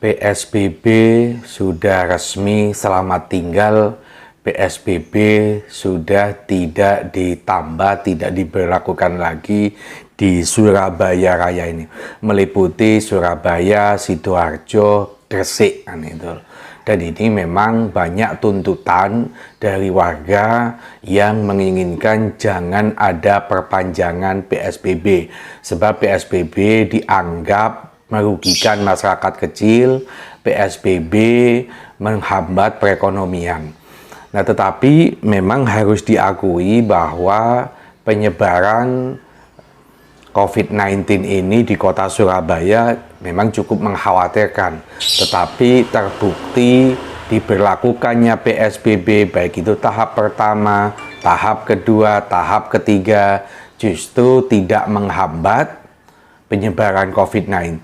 PSBB sudah resmi, selamat tinggal. PSBB sudah tidak ditambah, tidak diberlakukan lagi di Surabaya Raya ini, meliputi Surabaya, Sidoarjo, Gresik kan itu. Dan ini memang banyak tuntutan dari warga yang menginginkan jangan ada perpanjangan PSBB, sebab PSBB dianggap merugikan masyarakat kecil, PSBB menghambat perekonomian. Nah, tetapi memang harus diakui bahwa penyebaran COVID-19 ini di kota Surabaya memang cukup mengkhawatirkan. Tetapi terbukti diberlakukannya PSBB, baik itu tahap pertama, tahap kedua, tahap ketiga, justru tidak menghambat penyebaran COVID-19.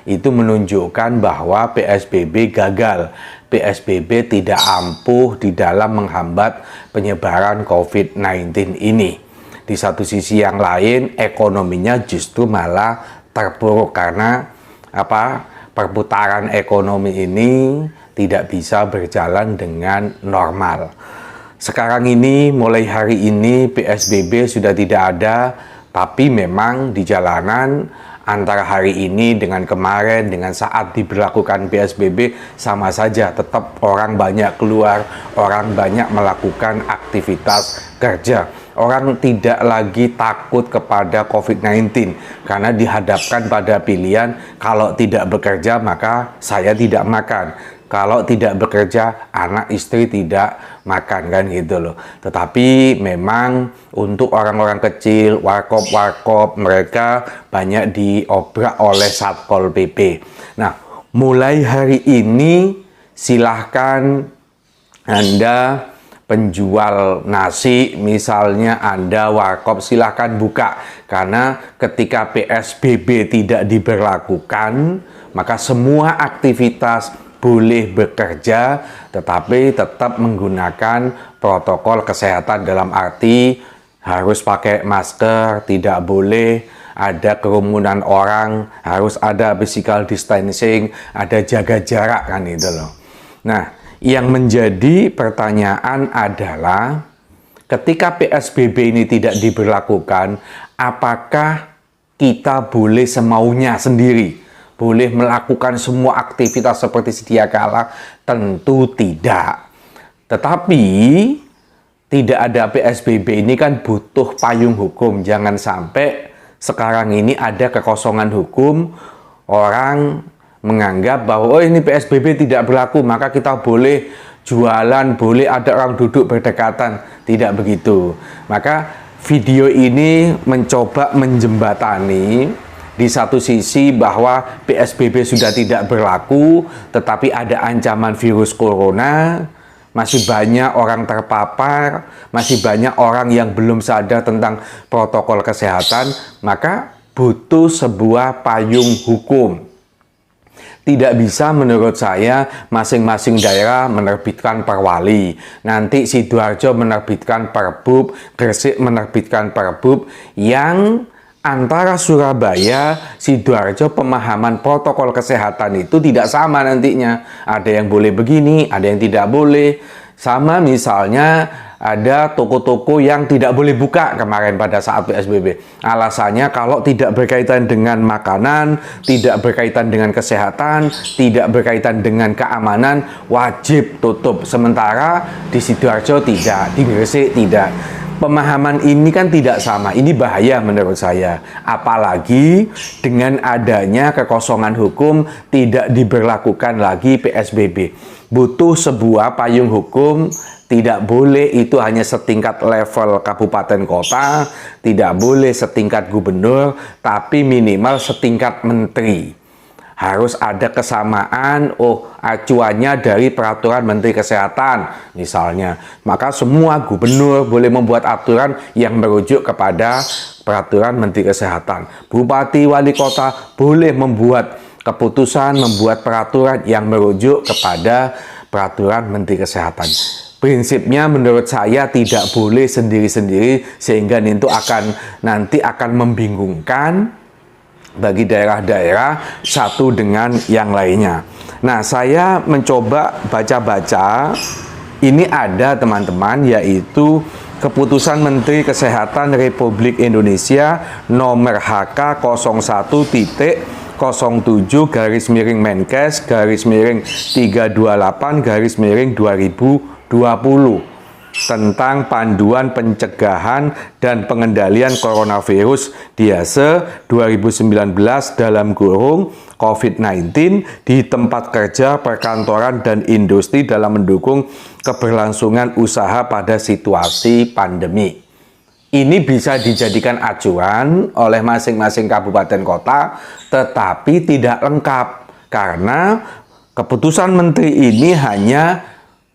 Itu menunjukkan bahwa PSBB gagal. PSBB tidak ampuh di dalam menghambat penyebaran COVID-19 ini. Di satu sisi yang lain, ekonominya justru malah terpuruk karena perputaran ekonomi ini tidak bisa berjalan dengan normal. Sekarang ini, mulai hari ini PSBB sudah tidak ada, tapi memang di jalanan antara hari ini dengan kemarin, dengan saat diberlakukan PSBB sama saja, tetap orang banyak keluar, orang banyak melakukan aktivitas kerja. Orang tidak lagi takut kepada COVID-19 karena dihadapkan pada pilihan, kalau tidak bekerja maka saya tidak makan. Kalau tidak bekerja, anak istri tidak makan, kan gitu loh. Tetapi memang untuk orang-orang kecil, warkop-warkop, mereka banyak diobrak oleh Satpol PP. Nah, mulai hari ini silahkan Anda penjual nasi, misalnya Anda warkop, silahkan buka. Karena ketika PSBB tidak diberlakukan, maka semua aktivitas boleh bekerja, tetapi tetap menggunakan protokol kesehatan, dalam arti harus pakai masker, tidak boleh ada kerumunan orang, harus ada physical distancing, ada jaga jarak, kan itu loh. Nah, yang menjadi pertanyaan adalah ketika PSBB ini tidak diberlakukan, apakah kita boleh semaunya sendiri? Boleh melakukan semua aktivitas seperti sedia kala? Tentu tidak. Tetapi tidak ada PSBB ini kan butuh payung hukum. Jangan sampai sekarang ini ada kekosongan hukum, orang menganggap bahwa ini PSBB tidak berlaku, maka kita boleh jualan, boleh ada orang duduk berdekatan. Tidak begitu. Maka video ini mencoba menjembatani di satu sisi bahwa PSBB sudah tidak berlaku, tetapi ada ancaman virus corona, masih banyak orang terpapar, masih banyak orang yang belum sadar tentang protokol kesehatan, maka butuh sebuah payung hukum. Tidak bisa menurut saya masing-masing daerah menerbitkan perwali. Nanti Sidoarjo menerbitkan perbub, Gresik menerbitkan perbub yang antara Surabaya, Sidoarjo pemahaman protokol kesehatan itu tidak sama nantinya. Ada yang boleh begini, ada yang tidak boleh. Sama misalnya ada toko-toko yang tidak boleh buka kemarin pada saat PSBB. Alasannya kalau tidak berkaitan dengan makanan, tidak berkaitan dengan kesehatan, tidak berkaitan dengan keamanan, wajib tutup. Sementara di Sidoarjo tidak, di Gresik tidak. Pemahaman ini kan tidak sama, ini bahaya menurut saya. Apalagi dengan adanya kekosongan hukum, tidak diberlakukan lagi PSBB. Butuh sebuah payung hukum, tidak boleh itu hanya setingkat level kabupaten kota, tidak boleh setingkat gubernur, tapi minimal setingkat menteri. Harus ada kesamaan, acuannya dari peraturan Menteri Kesehatan misalnya. Maka semua gubernur boleh membuat aturan yang merujuk kepada peraturan Menteri Kesehatan. Bupati, wali kota boleh membuat keputusan, membuat peraturan yang merujuk kepada peraturan Menteri Kesehatan. Prinsipnya menurut saya tidak boleh sendiri-sendiri, sehingga itu nanti akan membingungkan bagi daerah-daerah satu dengan yang lainnya. Nah, saya mencoba baca-baca, ini ada teman-teman, yaitu Keputusan Menteri Kesehatan Republik Indonesia nomor HK 01-Menkes/Menkes/328/2020 tentang panduan pencegahan dan pengendalian coronavirus Diase 2019 dalam kurung COVID-19 di tempat kerja, perkantoran, dan industri dalam mendukung keberlangsungan usaha pada situasi pandemi. Ini bisa dijadikan acuan oleh masing-masing kabupaten kota, tetapi tidak lengkap karena keputusan menteri ini hanya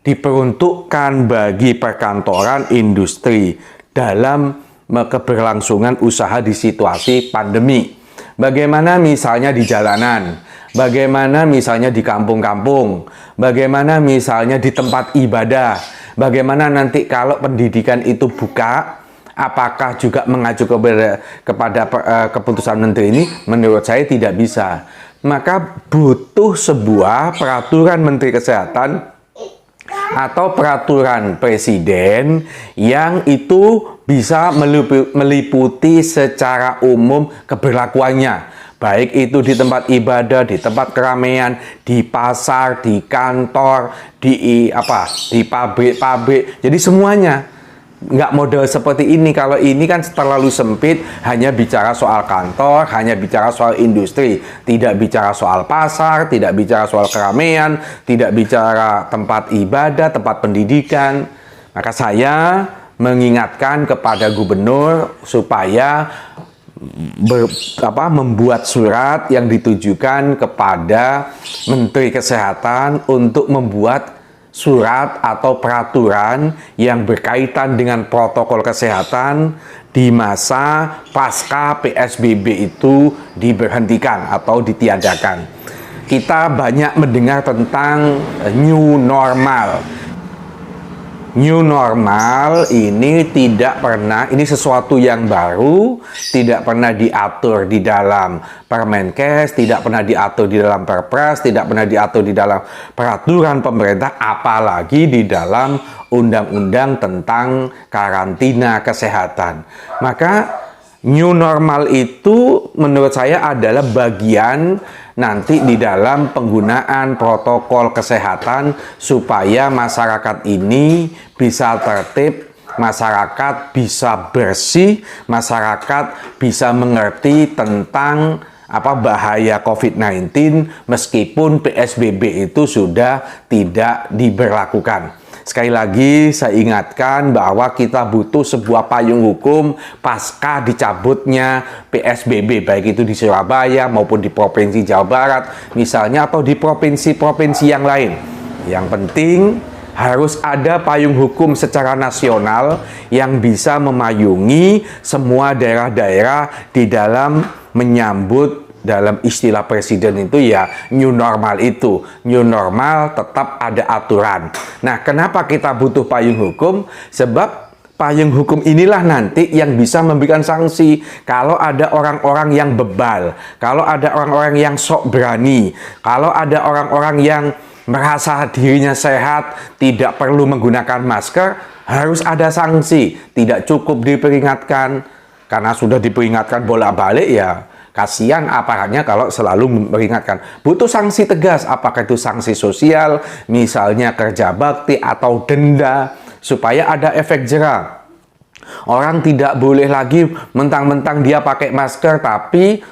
diperuntukkan bagi perkantoran, industri dalam keberlangsungan usaha di situasi pandemi. Bagaimana misalnya di jalanan, bagaimana misalnya di kampung-kampung, bagaimana misalnya di tempat ibadah, bagaimana nanti kalau pendidikan itu buka, apakah juga mengacu kepada keputusan menteri ini? Menurut saya tidak bisa. Maka butuh sebuah peraturan Menteri Kesehatan atau peraturan presiden yang itu bisa meliputi secara umum keberlakuannya, baik itu di tempat ibadah, di tempat keramaian, di pasar, di kantor, di pabrik-pabrik. Jadi semuanya. Nggak model seperti ini. Kalau ini kan terlalu sempit, hanya bicara soal kantor, hanya bicara soal industri, tidak bicara soal pasar, tidak bicara soal keramaian, tidak bicara tempat ibadah, tempat pendidikan. Maka saya mengingatkan kepada gubernur supaya membuat surat yang ditujukan kepada Menteri Kesehatan untuk membuat surat atau peraturan yang berkaitan dengan protokol kesehatan di masa pasca PSBB itu diberhentikan atau ditiadakan. Kita banyak mendengar tentang new normal. New normal ini tidak pernah, ini sesuatu yang baru, tidak pernah diatur di dalam Permenkes, tidak pernah diatur di dalam Perpres, tidak pernah diatur di dalam peraturan pemerintah, apalagi di dalam undang-undang tentang karantina kesehatan. Maka new normal itu menurut saya adalah bagian nanti di dalam penggunaan protokol kesehatan supaya masyarakat ini bisa tertib, masyarakat bisa bersih, masyarakat bisa mengerti tentang bahaya COVID-19 meskipun PSBB itu sudah tidak diberlakukan. Sekali lagi saya ingatkan bahwa kita butuh sebuah payung hukum pasca dicabutnya PSBB, baik itu di Surabaya maupun di Provinsi Jawa Barat misalnya, atau di provinsi-provinsi yang lain. Yang penting harus ada payung hukum secara nasional yang bisa memayungi semua daerah-daerah di dalam menyambut, dalam istilah presiden itu ya new normal itu. New normal tetap ada aturan. Nah, kenapa kita butuh payung hukum? Sebab payung hukum inilah nanti yang bisa memberikan sanksi kalau ada orang-orang yang bebal, kalau ada orang-orang yang sok berani, kalau ada orang-orang yang merasa dirinya sehat, tidak perlu menggunakan masker, harus ada sanksi. Tidak cukup diperingatkan, karena sudah diperingatkan bolak-balik ya kasihan aparatnya kalau selalu memperingatkan. Butuh sanksi tegas, apakah itu sanksi sosial, misalnya kerja bakti atau denda, supaya ada efek jera. Orang tidak boleh lagi mentang-mentang dia pakai masker tapi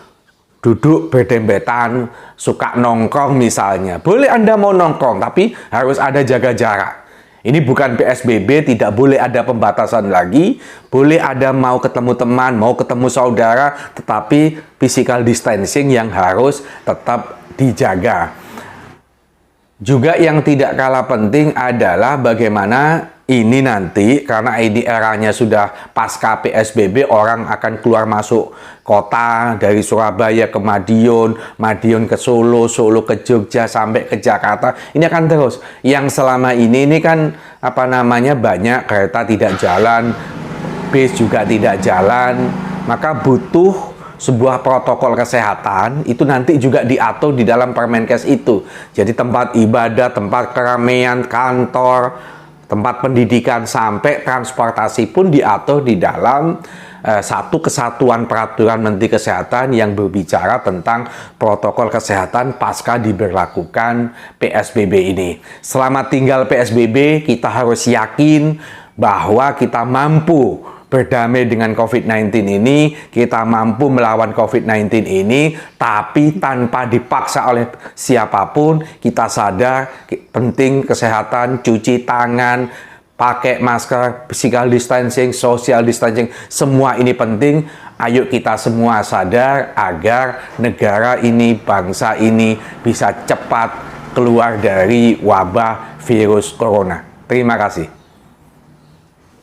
duduk berdempetan, suka nongkrong misalnya. Boleh Anda mau nongkrong, tapi harus ada jaga jarak. Ini bukan PSBB, tidak boleh ada pembatasan lagi. Boleh ada mau ketemu teman, mau ketemu saudara, tetapi physical distancing yang harus tetap dijaga. Juga yang tidak kalah penting adalah bagaimana ini nanti, karena ini eranya sudah pasca PSBB, orang akan keluar masuk kota dari Surabaya ke Madiun, Madiun ke Solo, Solo ke Jogja, sampai ke Jakarta. Ini akan terus. Yang selama ini kan banyak kereta tidak jalan, bis juga tidak jalan, maka butuh sebuah protokol kesehatan itu nanti juga diatur di dalam Permenkes itu. Jadi tempat ibadah, tempat keramaian, kantor, tempat pendidikan, sampai transportasi pun diatur di dalam satu kesatuan peraturan Menteri Kesehatan yang berbicara tentang protokol kesehatan pasca diberlakukan PSBB ini. Selamat tinggal PSBB, kita harus yakin bahwa kita mampu berdamai dengan COVID-19 ini, kita mampu melawan COVID-19 ini, tapi tanpa dipaksa oleh siapapun. Kita sadar penting kesehatan, cuci tangan, pakai masker, physical distancing, social distancing, semua ini penting. Ayo kita semua sadar agar negara ini, bangsa ini bisa cepat keluar dari wabah virus corona. Terima kasih.